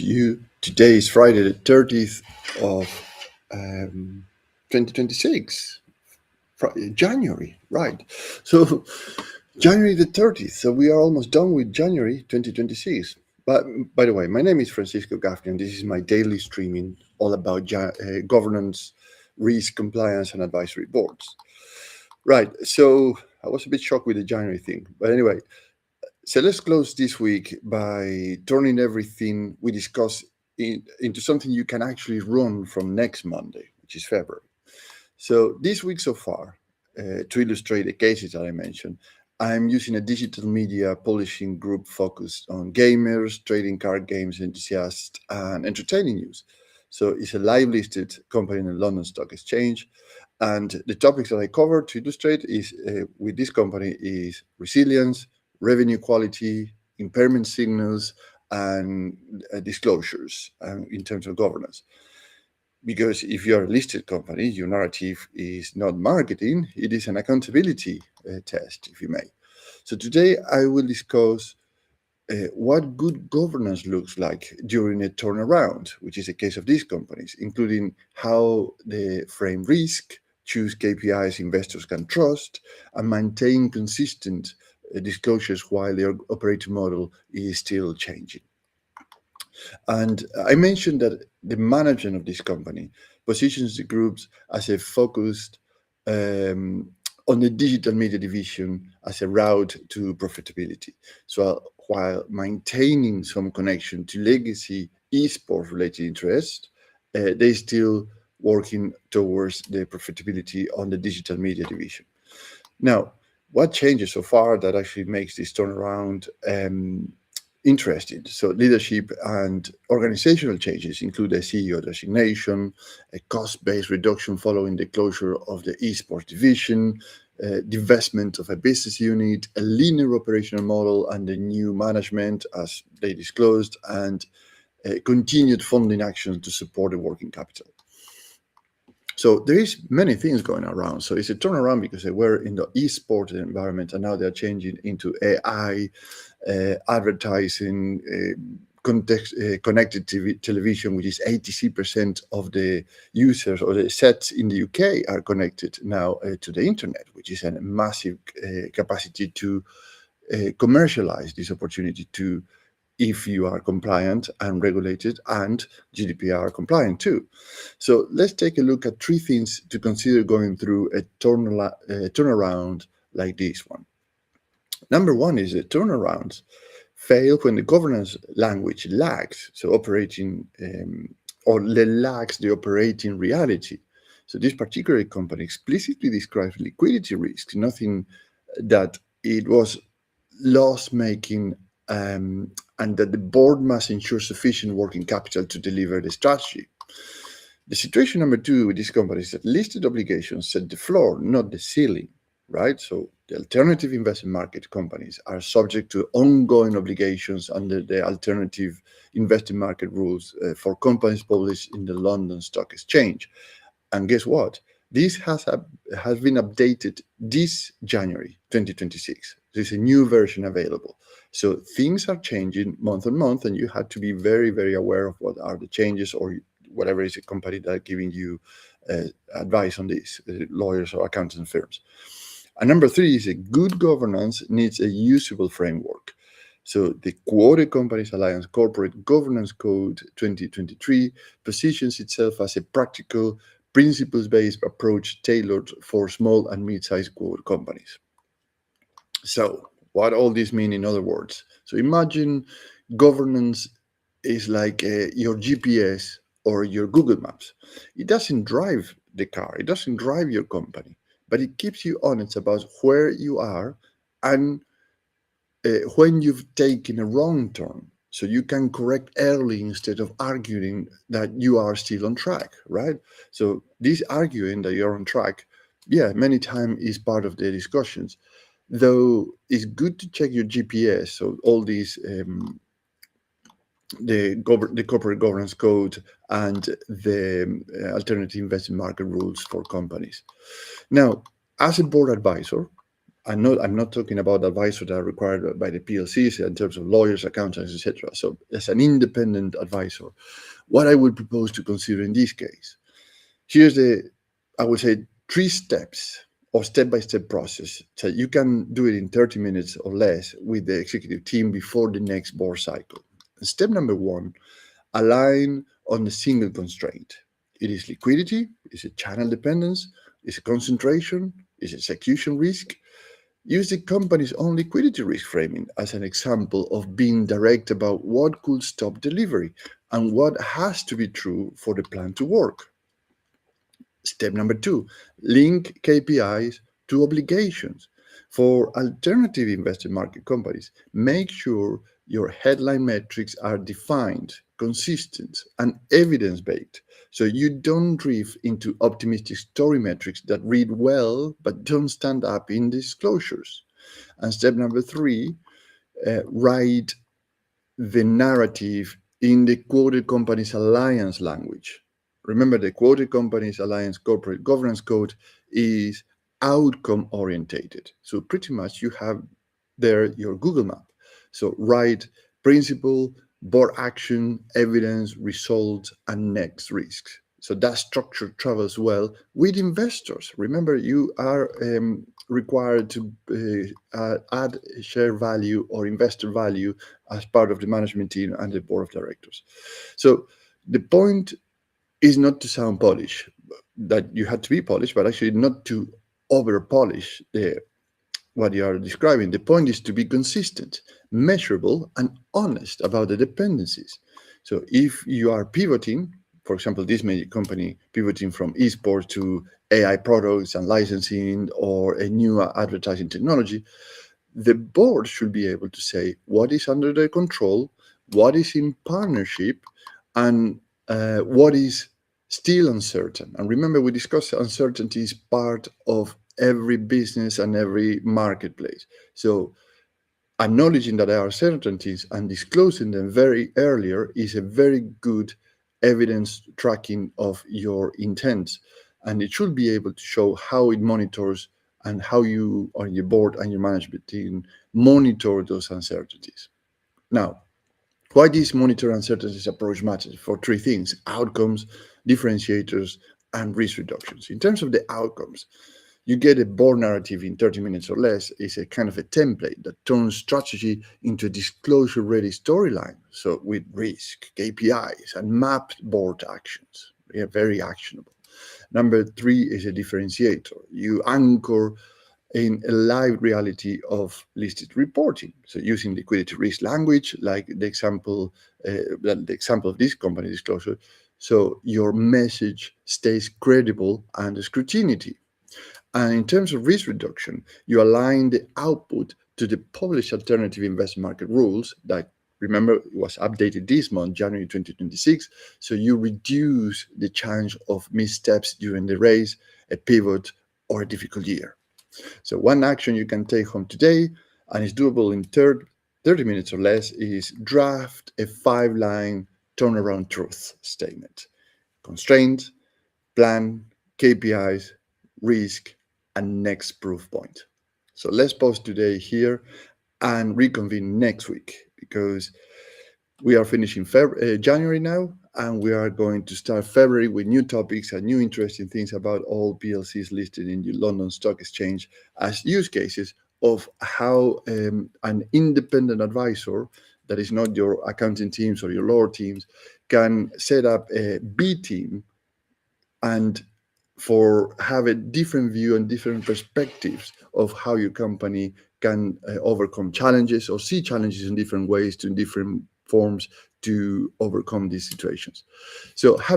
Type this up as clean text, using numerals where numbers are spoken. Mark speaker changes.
Speaker 1: you. Today is Friday the 30th of 2026. January, right. So January the 30th. So we are almost done with January 2026. But by the way, my name is Francisco Gaffney, and this is my daily streaming all about governance, risk, compliance, and advisory boards. Right. So I was a bit shocked with the January thing. But anyway, so let's close this week by turning everything we discuss into something you can actually run from next Monday, which is February. So this week so far, to illustrate the cases that I mentioned, I'm using a digital media publishing group focused on gamers, trading card games enthusiasts, and entertaining news. So it's a live listed company in the London Stock Exchange. And the topics that I cover to illustrate is with this company is resilience, revenue quality, impairment signals, and disclosures in terms of governance. Because if you're a listed company, your narrative is not marketing, it is an accountability test, if you may. So today I will discuss what good governance looks like during a turnaround, which is the case of these companies, including how they frame risk, choose KPIs investors can trust, and maintain consistent disclosures while their operating model is still changing. And I mentioned that the management of this company positions the groups as a focused on the digital media division as a route to profitability. So while maintaining some connection to legacy esports related interests, they still working towards the profitability on the digital media division. Now, what changes so far that actually makes this turnaround interested? So leadership and organizational changes include a CEO designation, a cost-based reduction following the closure of the esports division, divestment of a business unit, a linear operational model, and the new management, as they disclosed, and continued funding actions to support the working capital. So there is many things going around. So it's a turnaround because they were in the esports environment and now they're changing into AI, advertising, connected TV, television, which is 86% of the users or the sets in the UK are connected now to the internet, which is a massive capacity to commercialize this opportunity to, if you are compliant and regulated and GDPR compliant too. So let's take a look at three things to consider going through a turnaround like this one. Number one is that turnarounds fail when the governance language lags, so operating or lacks the operating reality. So this particular company explicitly describes liquidity risks, nothing that it was loss-making and that the board must ensure sufficient working capital to deliver the strategy. The situation number two with this company is that listed obligations set the floor, not the ceiling, right? So the alternative investment market companies are subject to ongoing obligations under the alternative investment market rules for companies published in the London Stock Exchange. And guess what? This has been updated this January 2026. There's a new version available. So things are changing month on month, and you have to be very, very aware of what are the changes or whatever is a company that are giving you advice on this, lawyers or accounting firms. And number three is a good governance needs a usable framework. So the Quoted Companies Alliance Corporate Governance Code 2023 positions itself as a practical, principles-based approach tailored for small and mid-sized quoted companies. So what all this mean in other words? So imagine governance is like your GPS or your Google Maps. It doesn't drive the car, it doesn't drive your company, but it keeps you honest about where you are and when you've taken a wrong turn. So you can correct early instead of arguing that you are still on track, right? So this arguing that you're on track, yeah, many times is part of the discussions. Though it's good to check your GPS. So all these, the corporate governance code and the alternative investment market rules for companies. Now, as a board advisor, I'm not talking about advisors that are required by the PLCs in terms of lawyers, accountants, etc. So as an independent advisor, what I would propose to consider in this case, here's I would say, 3 steps or step-by-step process. So you can do it in 30 minutes or less with the executive team before the next board cycle. Step number 1, align on a single constraint. It is liquidity, is it channel dependence, is it concentration, is it execution risk. Use the company's own liquidity risk framing as an example of being direct about what could stop delivery and what has to be true for the plan to work. Step number 2, link KPIs to obligations. For alternative investor market companies, make sure your headline metrics are defined, consistent, and evidence based, so you don't drift into optimistic story metrics that read well but don't stand up in disclosures. And step number 3, write the narrative in the quoted companies alliance language. Remember, the quoted companies alliance corporate governance code is outcome orientated. So pretty much you have there your Google map. So write principle, board action, evidence, results, and next risks. So that structure travels well with investors. Remember, you are required to add share value or investor value as part of the management team and the board of directors. So the point is not to sound polished, that you had to be polished, but actually not to over polish what you are describing. The point is to be consistent, measurable, and honest about the dependencies. So if you are pivoting, for example, this major company pivoting from esports to AI products and licensing or a new advertising technology, the board should be able to say what is under their control, what is in partnership, and what is still uncertain. And remember, we discussed uncertainty is part of every business and every marketplace. So acknowledging that there are uncertainties and disclosing them very earlier is a very good evidence tracking of your intents. And it should be able to show how it monitors and how you or your board and your management team monitor those uncertainties. Now, why this monitor uncertainties approach matters? For 3 things: outcomes, differentiators, and risk reductions. In terms of the outcomes, you get a board narrative in 30 minutes or less is a kind of a template that turns strategy into a disclosure ready storyline. So with risk, KPIs, and mapped board actions. Yeah, very actionable. Number 3 is a differentiator. You anchor in a live reality of listed reporting. So using liquidity risk language, like the example of this company disclosure, so your message stays credible under scrutiny. And in terms of risk reduction, you align the output to the published alternative investment market rules that, remember, it was updated this month, January 2026. So you reduce the chance of missteps during the race, a pivot, or a difficult year. So one action you can take home today, and is doable in 30 minutes or less, is draft a 5-line turnaround truth statement. Constraint, plan, KPIs, risk, and next proof point. So let's pause today here and reconvene next week, because we are finishing January now, and we are going to start February with new topics and new interesting things about all PLCs listed in the London Stock Exchange as use cases of how an independent advisor that is not your accounting teams or your law teams can set up a B team and have a different view and different perspectives of how your company can overcome challenges or see challenges in different ways, to different forms, to overcome these situations. So have